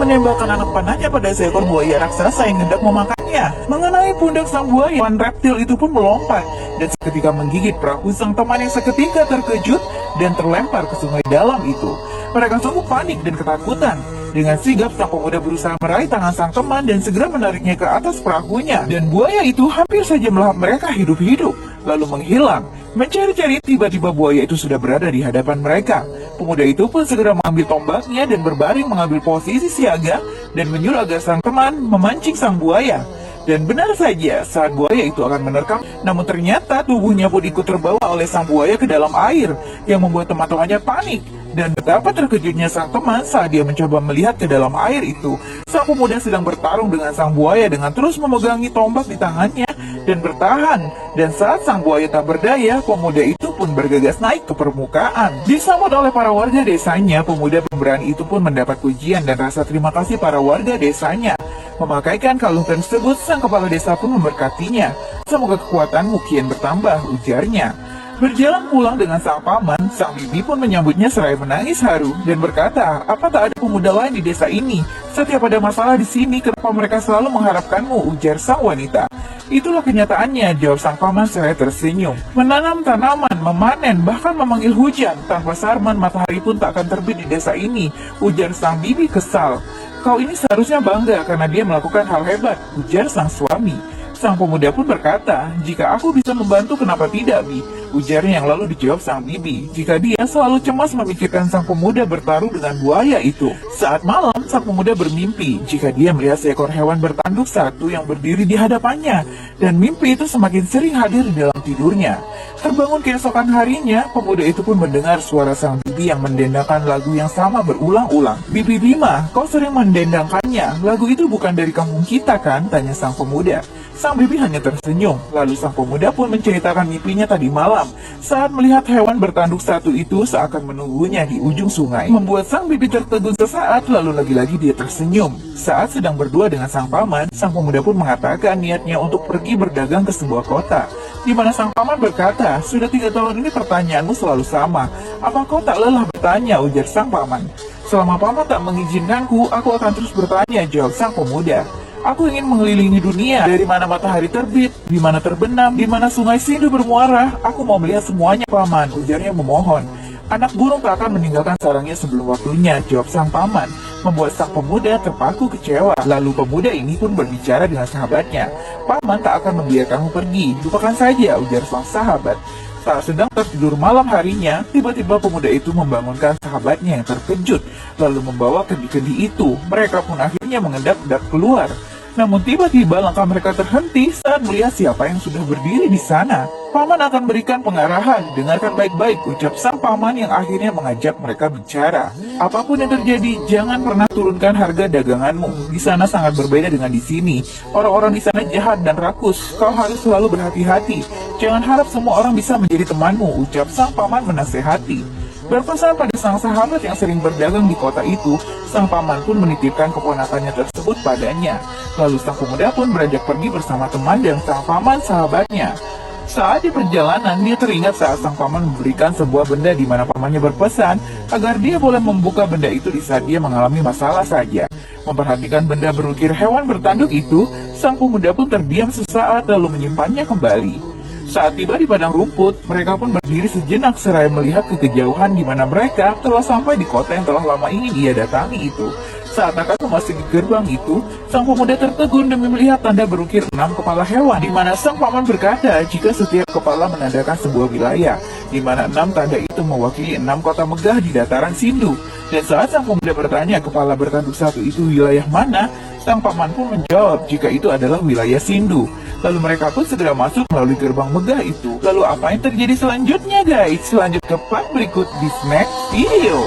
menembakkan anak panahnya pada seekor buaya raksasa yang hendak memakannya. Mengenai pundak sang buaya, hewan reptil itu pun melompat dan seketika menggigit perahu sang teman yang seketika terkejut dan terlempar ke sungai dalam itu. Mereka sungguh panik dan ketakutan. Dengan sigap, sang pemuda berusaha meraih tangan sang teman dan segera menariknya ke atas perahunya. Dan buaya itu hampir saja melahap mereka hidup-hidup, lalu menghilang. Mencari-cari, tiba-tiba buaya itu sudah berada di hadapan mereka. Pemuda itu pun segera mengambil tombaknya dan berbaring mengambil posisi siaga dan menyuruh agar sang teman memancing sang buaya. Dan benar saja, saat buaya itu akan menerkam, namun ternyata tubuhnya pun ikut terbawa oleh sang buaya ke dalam air, yang membuat teman-temannya panik. Dan betapa terkejutnya sang teman saat dia mencoba melihat ke dalam air itu. Sang pemuda sedang bertarung dengan sang buaya dengan terus memegangi tombak di tangannya dan bertahan. Dan saat sang buaya tak berdaya, pemuda itu pun bergegas naik ke permukaan. Disambut oleh para warga desanya, pemuda pemberani itu pun mendapat pujian dan rasa terima kasih para warga desanya. Memakaikan kalung tersebut, sang kepala desa pun memberkatinya. Semoga kekuatanmu kian bertambah, ujarnya. Berjalan pulang dengan sang paman, sang bibi pun menyambutnya seraya menangis haru dan berkata, apa tak ada pemuda lain di desa ini? Setiap ada masalah di sini, kenapa mereka selalu mengharapkanmu? Ujar sang wanita. Itulah kenyataannya, jawab sang paman seraya tersenyum. Menanam tanaman, memanen, bahkan memanggil hujan. Tanpa Sarman, matahari pun tak akan terbit di desa ini, ujar sang bibi kesal. Kau ini seharusnya bangga karena dia melakukan hal hebat, ujar sang suami. Sang pemuda pun berkata, jika aku bisa membantu kenapa tidak, Bi? Ujarnya yang lalu dijawab sang bibi, jika dia selalu cemas memikirkan sang pemuda bertaruh dengan buaya itu. Saat malam, sang pemuda bermimpi jika dia melihat seekor hewan bertanduk satu yang berdiri di hadapannya, dan mimpi itu semakin sering hadir di dalam tidurnya. Terbangun keesokan harinya, pemuda itu pun mendengar suara sang bibi yang mendendangkan lagu yang sama berulang-ulang. Bibi Bima, kau sering mendendangkannya, lagu itu bukan dari kampung kita kan? Tanya sang pemuda. Sang bibi hanya tersenyum, lalu sang pemuda pun menceritakan mimpinya tadi malam saat melihat hewan bertanduk satu itu seakan menunggunya di ujung sungai. Membuat sang bibi tertegun sesaat, lalu lagi-lagi dia tersenyum. Saat sedang berdua dengan sang paman, sang pemuda pun mengatakan niatnya untuk pergi berdagang ke sebuah kota, di mana sang paman berkata, sudah 3 tahun ini pertanyaanmu selalu sama, apa kau tak lelah bertanya, ujar sang paman. Selama paman tak mengizinkanku, aku akan terus bertanya, jawab sang pemuda. Aku ingin mengelilingi dunia, dari mana matahari terbit, di mana terbenam, di mana sungai Sindu bermuara. Aku mau melihat semuanya, paman, ujarnya memohon. Anak burung tak akan meninggalkan sarangnya sebelum waktunya, jawab sang paman. Membuat sang pemuda terpaku kecewa. Lalu pemuda ini pun berbicara dengan sahabatnya. Paman tak akan membiarkanmu pergi, lupakan saja, ujar sang sahabat. Saat sedang tertidur malam harinya, tiba-tiba pemuda itu membangunkan sahabatnya yang terkejut, lalu membawa kendi-kendi itu. Mereka pun akhirnya mengendap-endap keluar. Namun tiba-tiba langkah mereka terhenti saat melihat siapa yang sudah berdiri di sana. Paman akan berikan pengarahan, dengarkan baik-baik, ucap sang paman yang akhirnya mengajak mereka bicara. Apapun yang terjadi, jangan pernah turunkan harga daganganmu. Di sana sangat berbeda dengan di sini. Orang-orang di sana jahat dan rakus. Kau harus selalu berhati-hati. Jangan harap semua orang bisa menjadi temanmu, ucap sang paman menasehati. Berpesan pada sang sahabat yang sering berdagang di kota itu, sang paman pun menitipkan keponakannya tersebut padanya. Lalu sang pemuda pun beranjak pergi bersama teman dan sang paman sahabatnya. Saat di perjalanan, dia teringat saat sang paman memberikan sebuah benda di mana pamannya berpesan agar dia boleh membuka benda itu di saat dia mengalami masalah saja. Memperhatikan benda berukir hewan bertanduk itu, sang pemuda pun terdiam sesaat lalu menyimpannya kembali. Saat tiba di padang rumput, mereka pun berdiri sejenak seraya melihat ke kejauhan di mana mereka telah sampai di kota yang telah lama ingin ia datangi itu. Saat akan memasuki gerbang itu, sang pemuda tertegun demi melihat tanda berukir 6 kepala hewan, di mana sang paman berkata jika setiap kepala menandakan sebuah wilayah, di mana 6 tanda itu mewakili 6 kota megah di dataran Sindu. Dan saat sang pemuda bertanya kepala bertanduk satu itu wilayah mana, sang paman pun menjawab jika itu adalah wilayah Sindu. Lalu mereka pun segera masuk melalui gerbang megah itu. Lalu apa yang terjadi selanjutnya, guys? Lanjut ke part berikut di next video.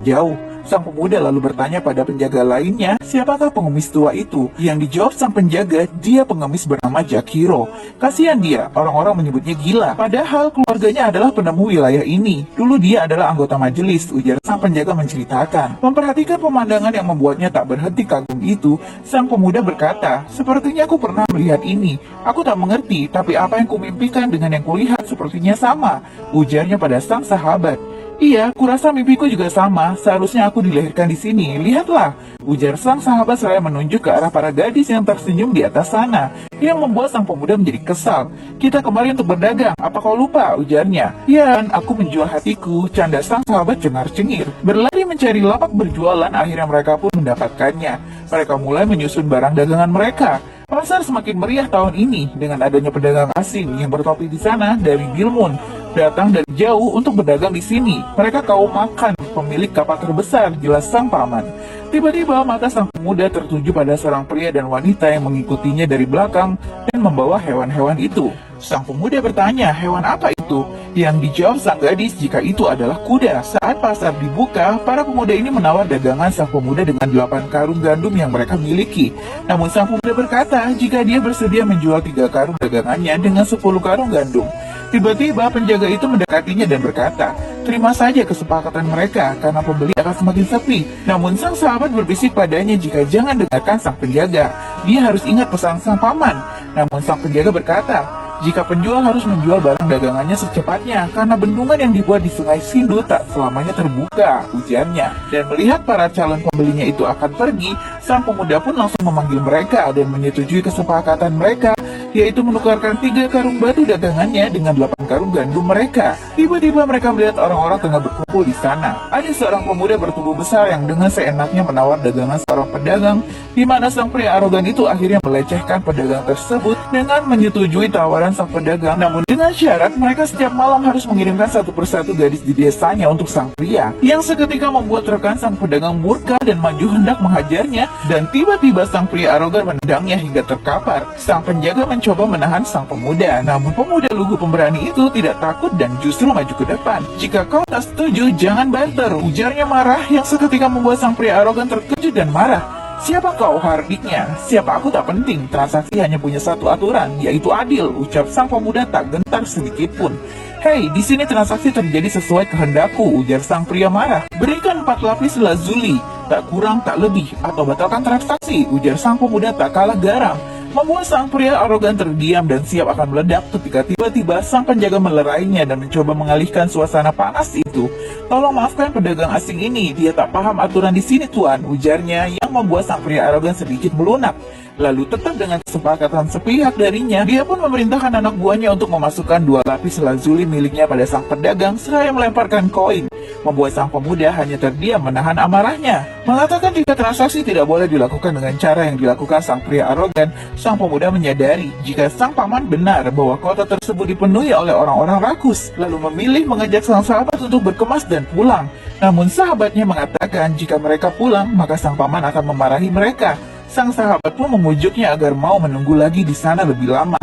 Jauh, Sang pemuda lalu bertanya pada penjaga lainnya, siapakah pengemis tua itu? Yang dijawab sang penjaga, dia pengemis bernama Jakiro. Kasihan dia, orang-orang menyebutnya gila. Padahal keluarganya adalah penemu wilayah ini. Dulu dia adalah anggota majelis, ujar sang penjaga menceritakan. Memperhatikan pemandangan yang membuatnya tak berhenti kagum itu, sang pemuda berkata, sepertinya aku pernah melihat ini. Aku tak mengerti, tapi apa yang kumimpikan dengan yang kulihat sepertinya sama, ujarnya pada sang sahabat. Iya, kurasa mimpiku juga sama. Seharusnya aku dilahirkan di sini. Lihatlah, ujar sang sahabat seraya menunjuk ke arah para gadis yang tersenyum di atas sana, yang membuat sang pemuda menjadi kesal. Kita kemari untuk berdagang. Apa kau lupa? Ujarnya. Ya, aku menjual hatiku. Canda sang sahabat cengar-cengir. Berlari mencari lapak berjualan, akhirnya mereka pun mendapatkannya. Mereka mulai menyusun barang dagangan mereka. Pasar semakin meriah tahun ini dengan adanya pedagang asing yang bertopi di sana dari Gilmun, datang dari jauh untuk berdagang di sini. Mereka kaum makan, pemilik kapal terbesar, jelas sang paman. Tiba-tiba mata sang pemuda tertuju pada seorang pria dan wanita yang mengikutinya dari belakang dan membawa hewan-hewan itu. Sang pemuda bertanya, hewan apa itu? Yang dijawab sang gadis jika itu adalah kuda. Saat pasar dibuka, para pemuda ini menawar dagangan sang pemuda dengan 8 karung gandum yang mereka miliki. Namun sang pemuda berkata jika dia bersedia menjual 3 karung dagangannya dengan 10 karung gandum. Tiba-tiba penjaga itu mendekatinya dan berkata, terima saja kesepakatan mereka karena pembeli akan semakin sepi. Namun sang sahabat berbisik padanya jika jangan dengarkan sang penjaga. Dia harus ingat pesan sang paman. Namun sang penjaga berkata, jika penjual harus menjual barang dagangannya secepatnya karena bendungan yang dibuat di Sungai Sindu tak selamanya terbuka, ujarnya. Dan melihat para calon pembelinya itu akan pergi, sang pemuda pun langsung memanggil mereka dan menyetujui kesepakatan mereka, yaitu menukarkan 3 karung batu dagangannya dengan 8 karung gandum mereka. Tiba-tiba mereka melihat orang-orang tengah berkumpul di sana. Ada seorang pemuda bertubuh besar yang dengan seenaknya menawar dagangan seorang pedagang, di mana sang pria arogan itu akhirnya melecehkan pedagang tersebut dengan menyetujui tawaran sang pedagang, namun dengan syarat mereka setiap malam harus mengirimkan satu persatu gadis di desanya untuk sang pria, yang seketika membuat rekan sang pedagang murka dan maju hendak menghajarnya, dan tiba-tiba sang pria arogan menendangnya hingga terkapar. Sang penjaga mencoba menahan sang pemuda, namun pemuda lugu pemberani itu tidak takut dan justru maju ke depan. Jika kau tak setuju, jangan banter, ujarnya marah, yang seketika membuat sang pria arogan terkejut dan marah. Siapa kau, hardiknya? Siapa aku tak penting, transaksi hanya punya satu aturan, yaitu adil, ucap sang pemuda tak gentar sedikit pun. Hei, di sini transaksi terjadi sesuai kehendakku, ujar sang pria marah. Berikan 4 lapis lazuli, tak kurang tak lebih, atau batalkan transaksi, ujar sang pemuda tak kalah garang. Membuat sang pria arogan terdiam dan siap akan meledak ketika tiba-tiba sang penjaga melerainya dan mencoba mengalihkan suasana panas itu. Tolong maafkan pedagang asing ini, dia tak paham aturan di sini tuan, ujarnya, yang membuat sang pria arogan sedikit melunak. Lalu tetap dengan kesepakatan sepihak darinya, dia pun memerintahkan anak buahnya untuk memasukkan 2 lapis lazuli miliknya pada sang pedagang seraya melemparkan koin, membuat sang pemuda hanya terdiam menahan amarahnya. Mengatakan jika transaksi tidak boleh dilakukan dengan cara yang dilakukan sang pria arogan, sang pemuda menyadari jika sang paman benar bahwa kota tersebut dipenuhi oleh orang-orang rakus, lalu memilih mengajak sang sahabat untuk berkemas dan pulang. Namun sahabatnya mengatakan jika mereka pulang, maka sang paman akan memarahi mereka. Sang sahabat pun memujuknya agar mau menunggu lagi di sana lebih lama.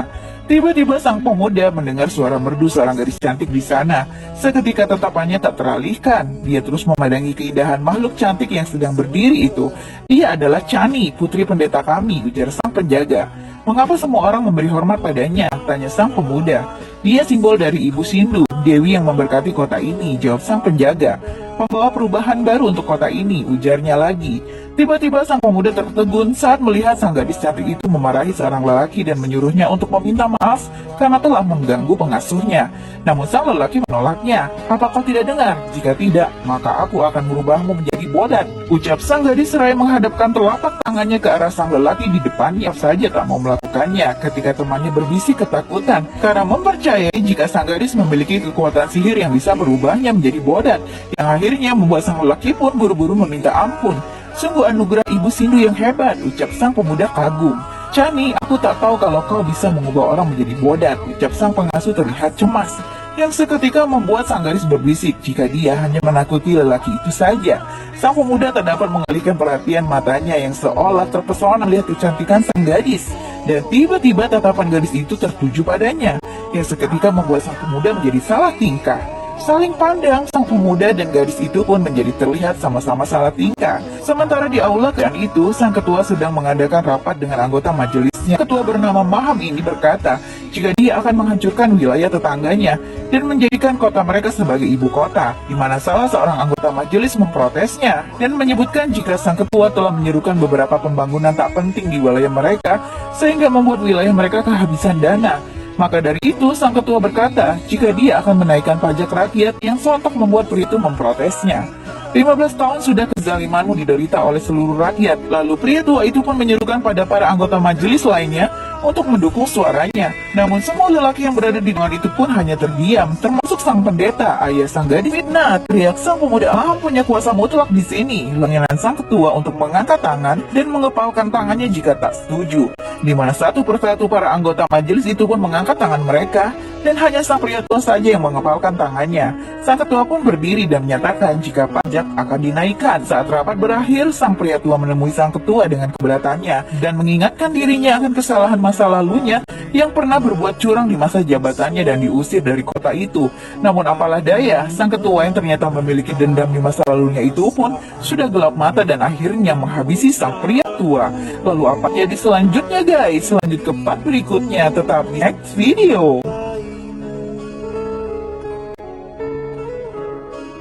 Tiba-tiba sang pemuda mendengar suara merdu seorang gadis cantik di sana. Seketika tatapannya tak teralihkan. Dia terus memandangi keindahan makhluk cantik yang sedang berdiri itu. Dia adalah Chani, putri pendeta kami, ujar sang penjaga. Mengapa semua orang memberi hormat padanya? Tanya sang pemuda. Dia simbol dari Ibu Sindu, dewi yang memberkati kota ini, jawab sang penjaga. Membawa perubahan baru untuk kota ini, ujarnya lagi. Tiba-tiba sang pemuda tertegun saat melihat sang gadis cantik itu memarahi seorang lelaki dan menyuruhnya untuk meminta maaf karena telah mengganggu pengasuhnya. Namun sang lelaki menolaknya. Apa kau tidak dengar? Jika tidak, maka aku akan merubahmu menjadi bodat, ucap sang gadis seraya menghadapkan telapak tangannya ke arah sang lelaki di depannya. Saja tak mau melakukannya ketika temannya berbisik ketakutan karena mempercayai jika sang gadis memiliki kekuatan sihir yang bisa merubahnya menjadi bodat, yang akhirnya membuat sang lelaki pun buru-buru meminta ampun. Sungguh anugerah Ibu Sindu yang hebat, ucap sang pemuda kagum. Chani, aku tak tahu kalau kau bisa mengubah orang menjadi bodat, ucap sang pengasuh terlihat cemas, yang seketika membuat sang gadis berbisik jika dia hanya menakuti lelaki itu saja. Sang pemuda tak dapat mengalihkan perhatian matanya yang seolah terpesona melihat kecantikan sang gadis, dan tiba-tiba tatapan gadis itu tertuju padanya, yang seketika membuat sang pemuda menjadi salah tingkah. Saling pandang, sang pemuda dan gadis itu pun menjadi terlihat sama-sama salah tingkah. Sementara di aula keadaan itu, sang ketua sedang mengadakan rapat dengan anggota majelisnya. Ketua bernama Maham ini berkata, jika dia akan menghancurkan wilayah tetangganya dan menjadikan kota mereka sebagai ibu kota, di mana salah seorang anggota majelis memprotesnya dan menyebutkan jika sang ketua telah menyerukan beberapa pembangunan tak penting di wilayah mereka sehingga membuat wilayah mereka kehabisan dana. Maka dari itu, sang ketua berkata, jika dia akan menaikkan pajak rakyat yang sontak membuat pria itu memprotesnya. 15 tahun sudah kezalimanmu diderita oleh seluruh rakyat. Lalu pria tua itu pun menyerukan pada para anggota majelis lainnya untuk mendukung suaranya. Namun semua lelaki yang berada di ruangan itu pun hanya terdiam, termasuk sang pendeta, ayah sang gadis. Fitnah, teriak sang pemuda. Maham punya kuasa mutlak di sini. Lengan sang ketua untuk mengangkat tangan dan mengepalkan tangannya jika tak setuju. Di mana satu persatu para anggota majelis itu pun mengangkat tangan mereka, dan hanya sang pria tua saja yang mengepalkan tangannya. Sang ketua pun berdiri dan menyatakan jika pajak akan dinaikkan. Saat rapat berakhir, sang pria tua menemui sang ketua dengan keberatannya dan mengingatkan dirinya akan kesalahan masa lalunya yang pernah berbuat curang di masa jabatannya dan diusir dari kota itu. Namun apalah daya, sang ketua yang ternyata memiliki dendam di masa lalunya itu pun sudah gelap mata dan akhirnya menghabisi sang pria tua. Lalu apa jadi selanjutnya guys? Lanjut ke part berikutnya, tetap di next video.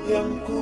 Yang ku